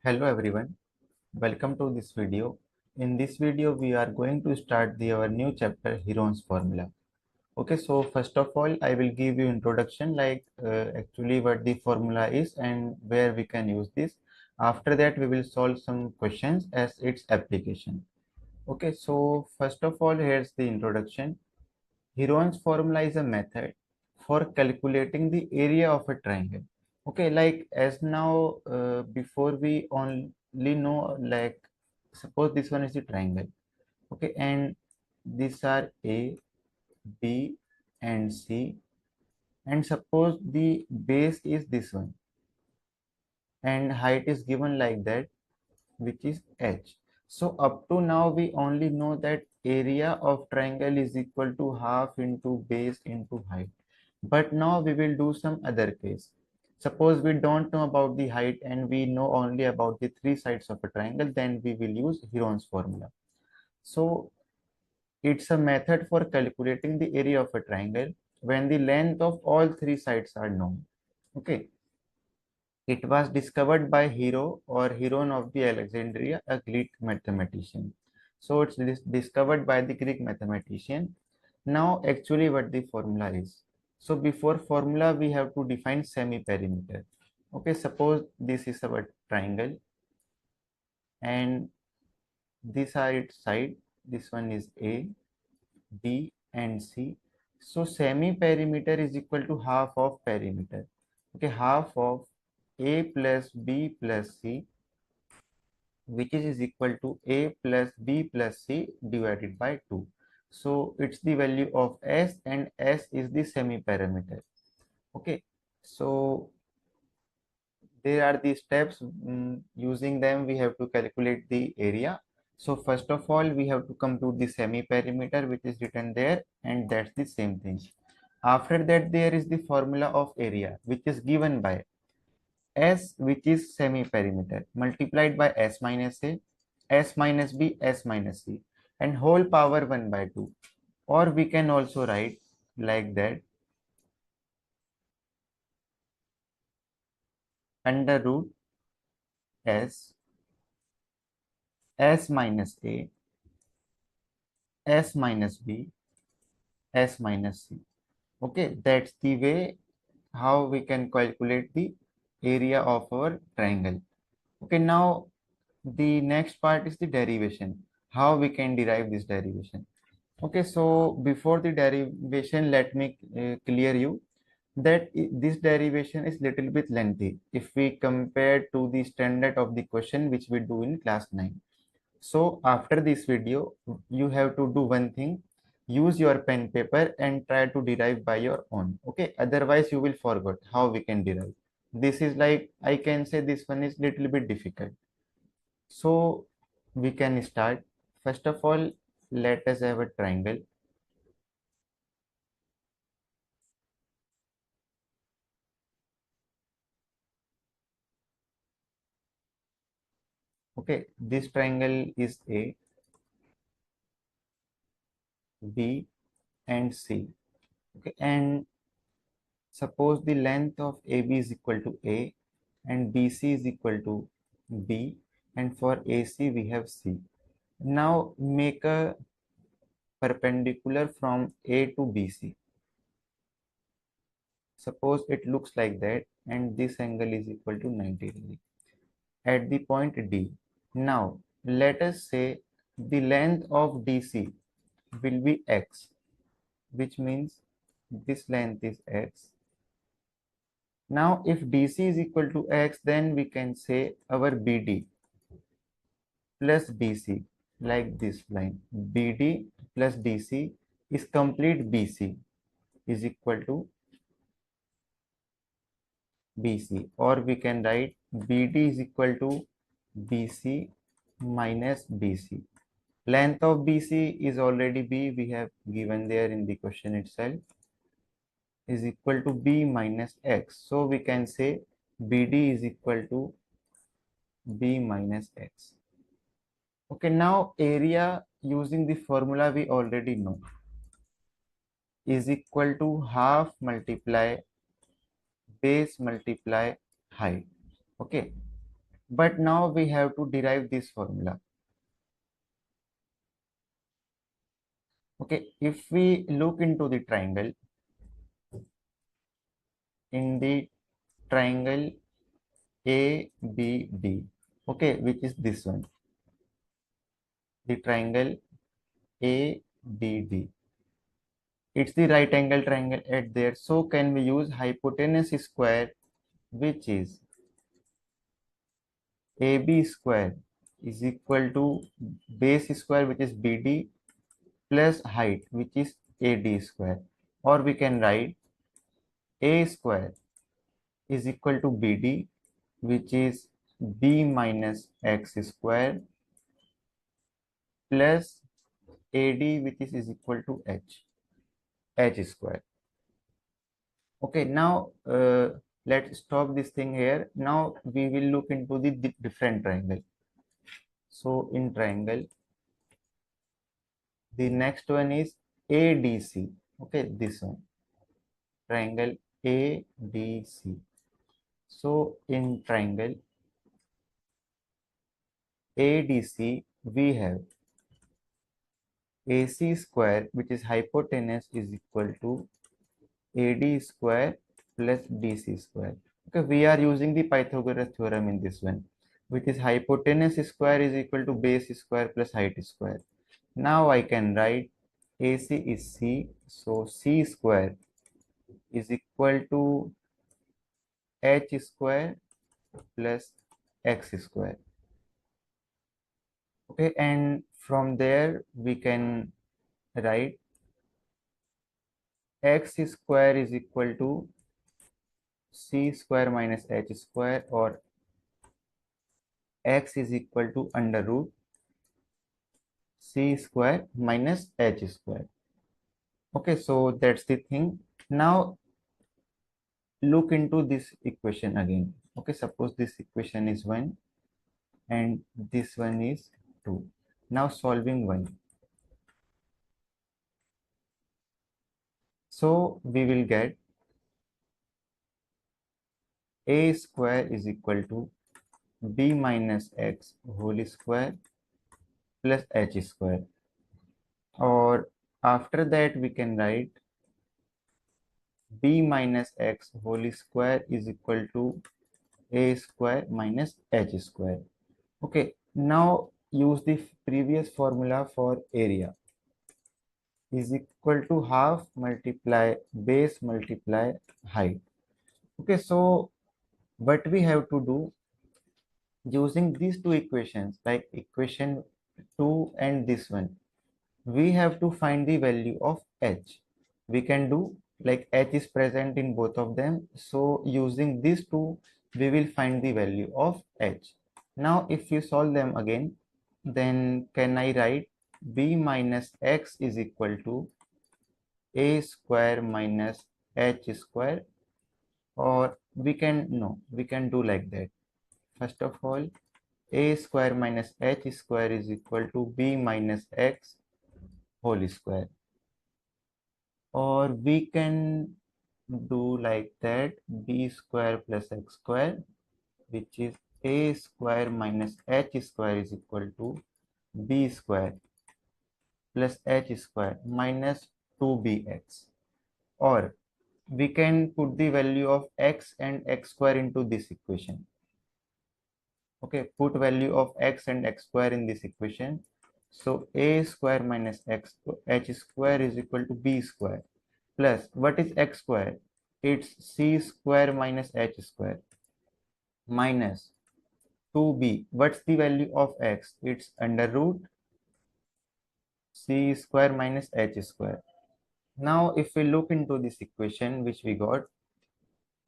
Hello everyone, welcome to this video. In this video, we are going to start our new chapter Heron's formula. Okay, so first of all, I will give you introduction actually what the formula is and where we can use this. After that, we will solve some questions as its application. Okay, so first of all, here's the introduction. Heron's formula is a method for calculating the area of a triangle. Okay, like as now before we only know, like suppose this one is the triangle. Okay, and these are A, B and C, and suppose the base is this one and height is given like that, which is h. So up to now we only know that area of triangle is equal to half into base into height. But now we will do some other case. Suppose we don't know about the height and we know only about the three sides of a triangle, then we will use Heron's formula. So it's a method for calculating the area of a triangle when the length of all three sides are known. Okay. It was discovered by Hero or Heron of the Alexandria, a Greek mathematician. So it's discovered by the Greek mathematician. Now actually what the formula is. So before formula we have to define semi-perimeter. Okay, suppose this is our triangle and these are its side. This one is A, B and C. So semi-perimeter is equal to half of perimeter. Okay, half of A plus B plus C, which is equal to A plus B plus C divided by 2. So it's the value of S and S is the semi-perimeter. Okay, so there are the steps. Using them we have to calculate the area. So first of all we have to compute the semi-perimeter, which is written there, and that's the same thing. After that there is the formula of area, which is given by S, which is semi-perimeter, multiplied by S minus A, S minus B, S minus C, and whole power 1 by 2. Or we can also write like that, under root S, S minus A, S minus B, S minus C. Okay, that's the way how we can calculate the area of our triangle. Okay, now the next part is the derivation. How we can derive this derivation. Okay, so before the derivation, let me clear you that this derivation is little bit lengthy if we compare to the standard of the question which we do in class 9. So after this video, you have to do one thing, use your pen paper and try to derive by your own. Okay, otherwise you will forget how we can derive. This is like, I can say this one is little bit difficult. So we can start. First of all, let us have a triangle. Okay, this triangle is A, B and C. Okay, and suppose the length of AB is equal to A and BC is equal to B, and for AC we have C. Now make a perpendicular from A to BC. Suppose it looks like that and this angle is equal to 90 degree at the point D. Now let us say the length of DC will be X, which means this length is X. Now if DC is equal to X, then we can say our BD plus DC, like this line, BD plus DC is complete BC is equal to BC, or we can write BD is equal to BC minus BC. Length of BC is already B, we have given there in the question itself, is equal to B minus X. So we can say BD is equal to B minus X. Okay, now area using the formula we already know is equal to half multiply base multiply height. Okay, But now we have to derive this formula. Okay, if we look into the triangle, in the triangle ABD, okay, which is this one, the triangle ABD. It's the right angle triangle at there. So can we use hypotenuse square, which is AB square is equal to base square, which is BD, plus height, which is AD square. Or we can write A square is equal to BD, which is B minus X square, plus AD, which is equal to H square. Okay, now let's stop this thing here. Now we will look into the different triangle. So in triangle, the next one is ADC. Okay, this one, triangle ADC. So in triangle ADC, we have AC square, which is hypotenuse, is equal to AD square plus DC square. Okay, we are using the Pythagoras theorem in this one, which is hypotenuse square is equal to base square plus height square. Now I can write AC is C, so C square is equal to H square plus X square. Okay, and from there we can write X square is equal to C square minus H square, or X is equal to under root C square minus H square. Okay, so that's the thing. Now look into this equation again. Okay, suppose this equation is 1 and this one is 2. Now solving 1. So we will get A square is equal to B minus X whole square plus H square. Or after that we can write B minus X whole square is equal to A square minus H square. Okay, now use the previous formula for area, is equal to half multiply base multiply height. Okay, so what we have to do using these two equations, like equation 2 and this one, we have to find the value of H. We can do like H is present in both of them. So using these two, we will find the value of H. Now, if you solve them again, then can I write B minus X is equal to A square minus H square, or we can, no, we can do like that. First of all, A square minus H square is equal to B minus X whole square. Or we can do like that, B square plus X square, which is A square minus H square is equal to B square plus H square minus 2bx. Or we can put the value of X and X square into this equation. Okay, put value of X and X square in this equation. So A square minus H square is equal to B square plus, what is X square? It's C square minus H square minus 2b. What's the value of X? It's under root C square minus H square. Now if we look into this equation which we got,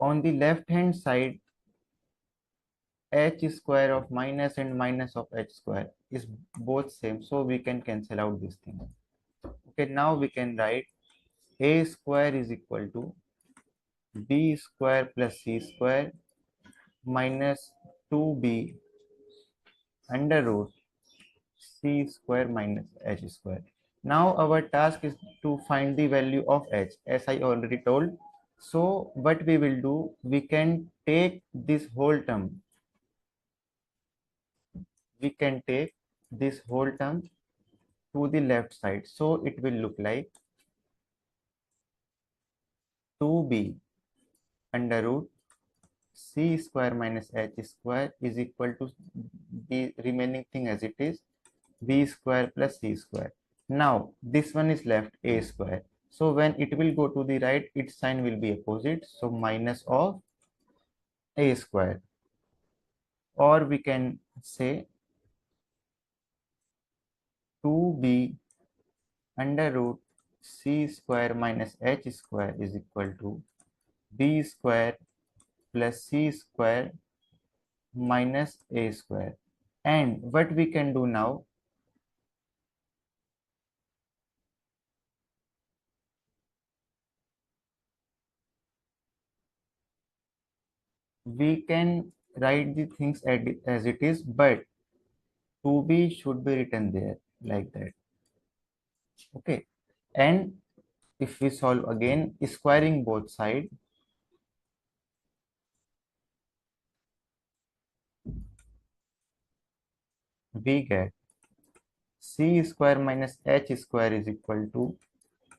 on the left hand side, H square of minus and minus of H square is both same, so we can cancel out this thing. Okay, now we can write A square is equal to B square plus C square minus 2b under root C square minus H square. Now our task is to find the value of H, as I already told. So what we will do, we can take this whole term we can take this whole term to the left side. So it will look like 2b under root c square minus h square is equal to the remaining thing as it is, b square plus c square. Now this one is left, a square. So when it will go to the right, its sign will be opposite. So minus of a square, or we can say 2b under root c square minus h square is equal to b square plus c square minus a square. And what we can do now, we can write the things as it is, but 2b should be written there like that. Okay. And if we solve again, squaring both sides, we get c square minus h square is equal to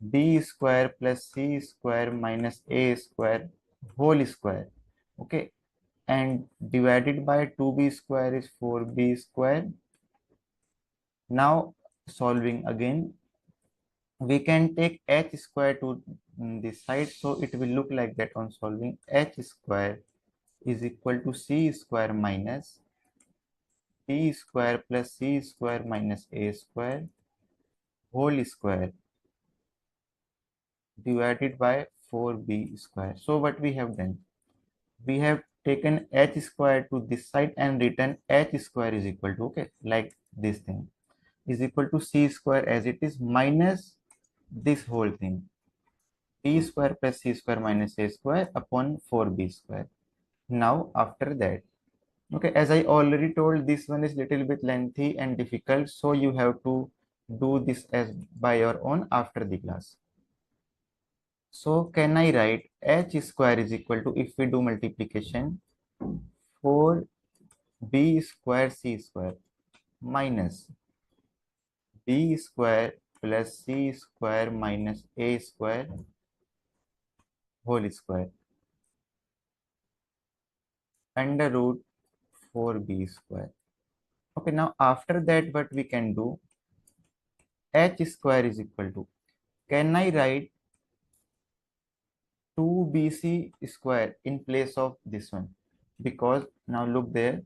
b square plus c square minus a square whole square. Okay. And divided by 2b square is 4b square. Now solving again, we can take h square to this side, so it will look like that on solving. H square is equal to c square minus b square plus c square minus a square whole square divided by 4b square. So what we have done, we have taken h square to this side and written h square is equal to, okay, like this thing, is equal to c square as it is minus this whole thing, b square plus c square minus a square upon 4b square. Now after that, okay, as I already told, this one is little bit lengthy and difficult, so you have to do this as by your own after the class. So can I write h square is equal to, if we do multiplication, 4b square c square minus b square plus c square minus a square whole square under root 4b square. Okay, now after that what we can do, h square is equal to, can I write 2bc square in place of this one? Because now look there,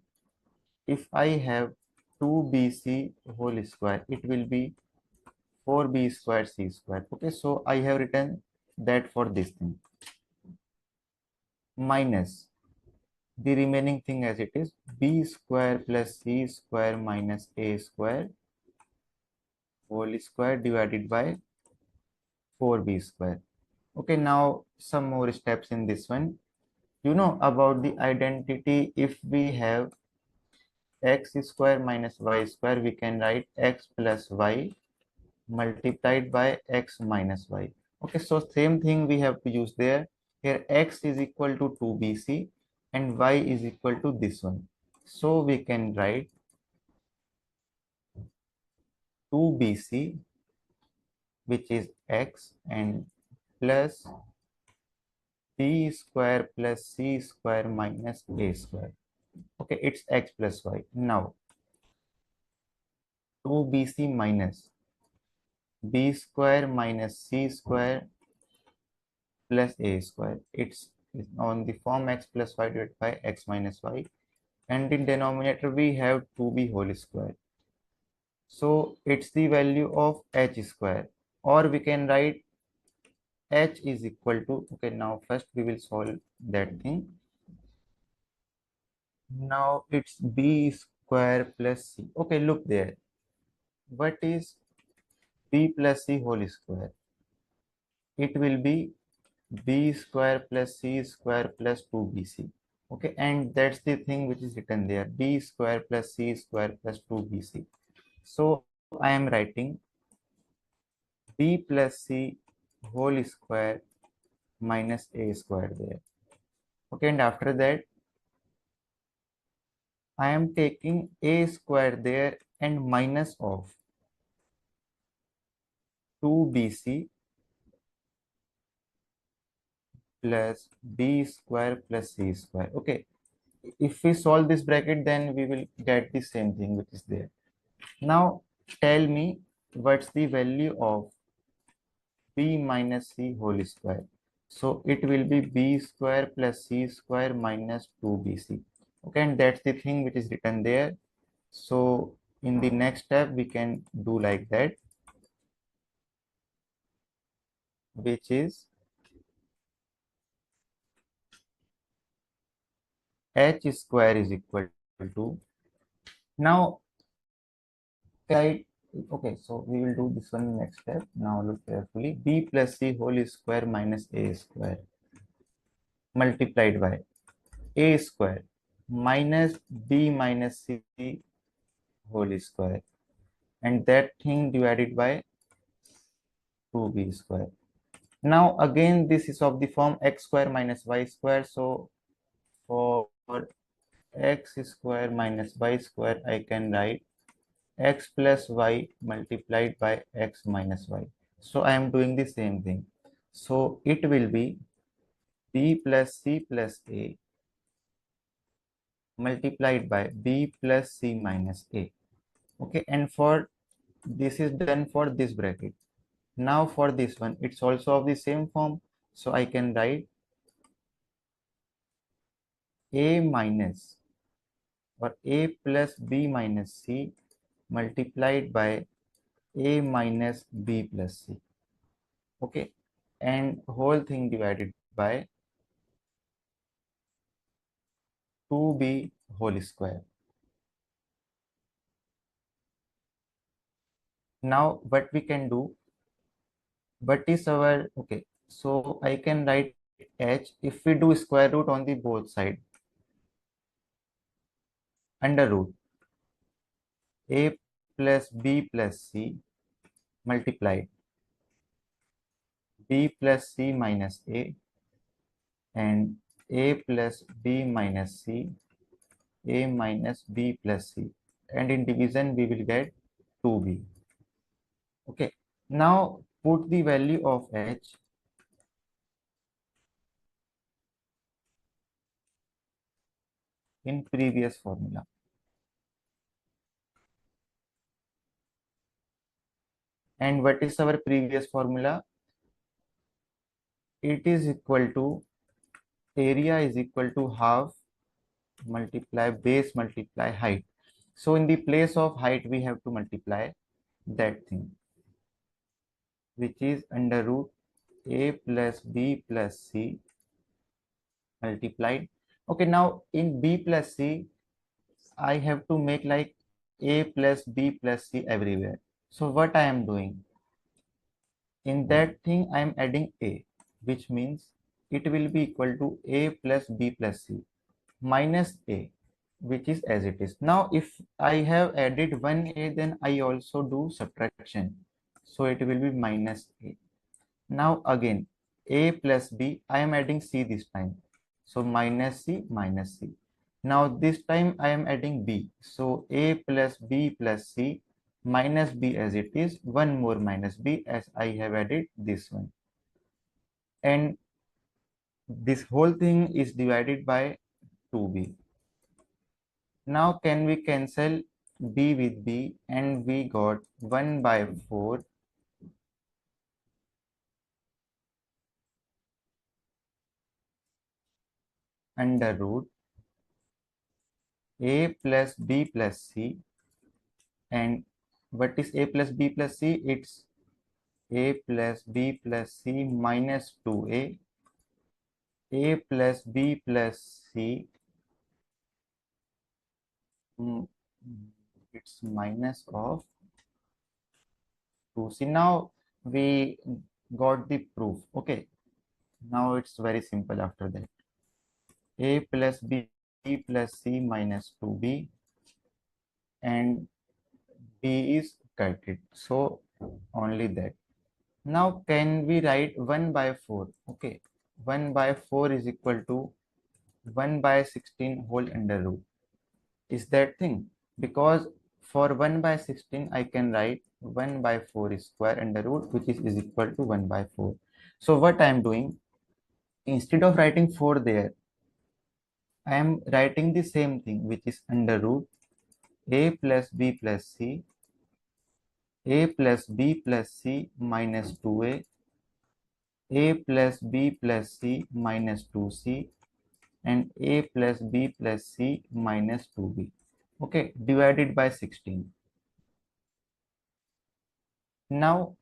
if I have 2bc whole square, it will be 4b square c square. Okay, so I have written that for this thing, minus the remaining thing as it is, b square plus c square minus a square whole square divided by 4b square. Okay, now some more steps in this one. You know about the identity, if we have x square minus y square, we can write x plus y multiplied by x minus y. Okay, so same thing we have to use there. Here x is equal to 2bc and y is equal to this one. So we can write 2bc, which is x, and plus b square plus c square minus a square. Okay, it's x plus y. Now 2bc minus b square minus c square plus a square. It's on the form x plus y divided by x minus y. And in denominator we have 2b whole square. So it's the value of h square. Or we can write h is equal to, okay, now first we will solve that thing. Now it's b square plus c. Okay, look there. What is b plus c whole square? It will be b square plus c square plus 2bc. Okay, and that's the thing which is written there, b square plus c square plus 2bc. So I am writing b plus c whole square minus a square there. Okay, and after that I am taking a square there and minus of 2bc plus b square plus c square. Okay, if we solve this bracket, then we will get the same thing which is there. Now tell me what's the value of b minus c whole square. So it will be b square plus c square minus 2bc. Okay, and that's the thing which is written there. So in the next step, we can do like that, which is h square is equal to, now right, okay, so we will do this one next step. Now look carefully, b plus c whole square minus a square multiplied by a square minus b minus c whole square, and that thing divided by 2b square. Now again, this is of the form x square minus y square. So for x square minus y square, I can write x plus y multiplied by x minus y. So I am doing the same thing. So it will be b plus c plus a multiplied by b plus c minus a. Okay, and for this is done for this bracket. Now for this one, it's also of the same form. So I can write a minus or a plus b minus c multiplied by a minus b plus c. Okay, and whole thing divided by 2b whole square. Now what we can do, what is our, okay, so I can write h, if we do square root on the both side, under root a plus b plus c multiplied b plus c minus a and a plus b minus c, a minus b plus c, and in division we will get 2b. Okay, now put the value of h in previous formula. And what is our previous formula? It is equal to, area is equal to half multiply base multiply height. So in the place of height, we have to multiply that thing, which is under root a plus b plus c multiplied. Okay, now in b plus c, I have to make like a plus b plus c everywhere. So what I am doing, in that thing I am adding a, which means it will be equal to a plus b plus c minus a, which is as it is. Now if I have added one a, then I also do subtraction, so it will be minus a. Now again, a plus b, I am adding c this time, so minus c minus c. Now this time I am adding b, so a plus b plus c minus b as it is, one more minus b as I have added this one, and this whole thing is divided by 2b. Now can we cancel b with b, and we got 1 by 4 under root a plus b plus c, and what is a plus b plus c? It's a plus b plus c minus 2a, a plus b plus c, mm, it's minus of 2c. Now we got the proof. Okay, now it's very simple after that. A plus b plus c minus 2b, and b is cut so only that. Now can we write 1 by 4? Okay, 1 by 4 is equal to 1 by 16 whole under root is that thing, because for 1 by 16 I can write 1 by 4 square under root, which is equal to 1 by 4. So what I am doing, instead of writing 4 there, I am writing the same thing, which is under root a plus b plus c, a plus b plus c minus 2a plus b plus c minus 2c, and a plus b plus c minus 2b. Okay, divided by 16. Now,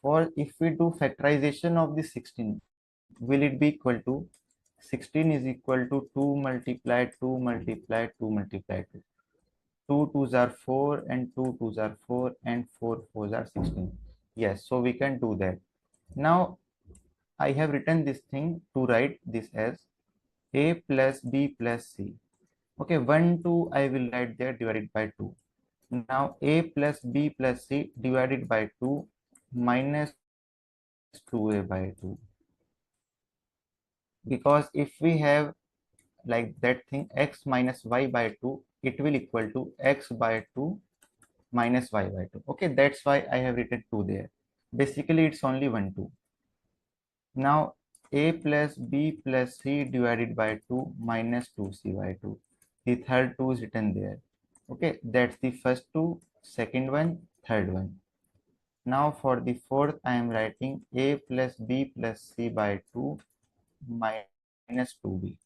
for if we do factorization of the 16, will it be equal to 16 is equal to 2 multiplied 2 multiplied 2 multiplied 2. 2 2s are 4 and 2 2s are 4 and 4 4s are 16. Yes, so we can do that. Now, I have written this thing to write this as a plus b plus c. Okay, 1 2 I will write there divided by 2. Now a plus b plus c divided by 2 minus 2a by 2, because if we have like that thing x minus y by 2, it will equal to x by 2 minus y by 2. Okay, that's why I have written 2 there. Basically it's only 1 2. Now a plus b plus c divided by 2 minus 2c by 2. The third 2 is written there. Okay, that's the first 2, second one, third one. Now for the fourth, I am writing a plus b plus c by 2 minus 2b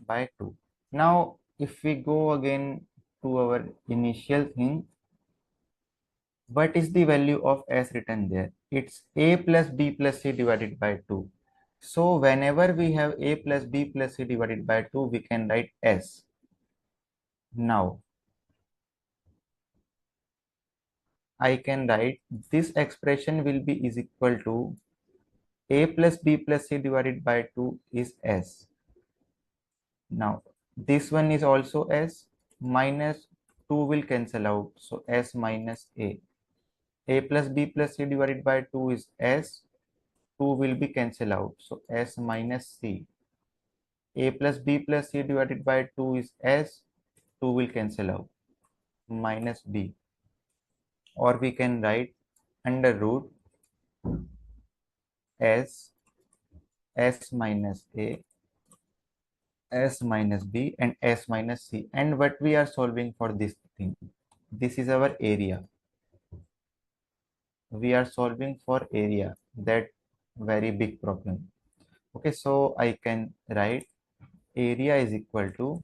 by 2. Now if we go again to our initial thing, what is the value of s written there? It's a plus b plus c divided by 2. So whenever we have a plus b plus c divided by 2, we can write s. Now I can write this expression will be is equal to a plus b plus c divided by 2 is s. Now this one is also s, minus 2 will cancel out, so s minus a. A plus b plus c divided by 2 is s, 2 will be cancel out, so s minus c. A plus b plus c divided by 2 is s, 2 will cancel out, minus b. Or we can write under root s, s minus a, s minus b, and s minus c. And what we are solving for this thing, this is our area. We are solving for area, that very big problem. Okay, so I can write area is equal to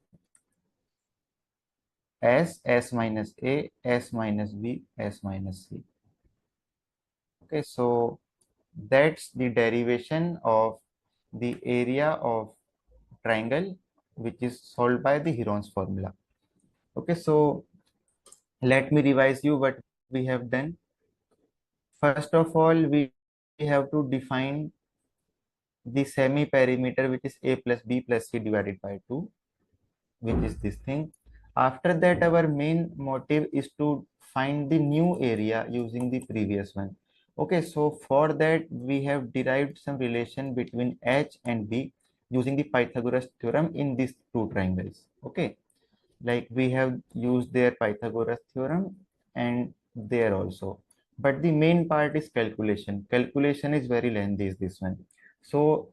s minus a, s minus b, s minus c. Okay, so that's the derivation of the area of triangle, which is solved by the Heron's formula. Okay, so let me revise you what we have done. First of all, we have to define the semi perimeter, which is a plus b plus c divided by 2, which is this thing. After that, our main motive is to find the new area using the previous one. Okay, so for that we have derived some relation between h and b using the Pythagoras theorem in these two triangles. Okay, like we have used their Pythagoras theorem and there also, but the main part is calculation is very lengthy is this one. So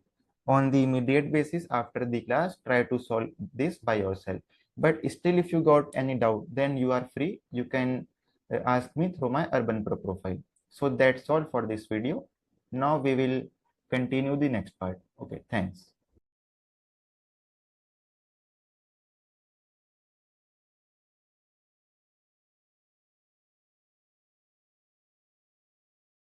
on the immediate basis after the class, try to solve this by yourself, but still if you got any doubt, then you are free, you can ask me through my Urban Pro profile. So that's all for this video. Now we will continue the next part. Okay, thanks.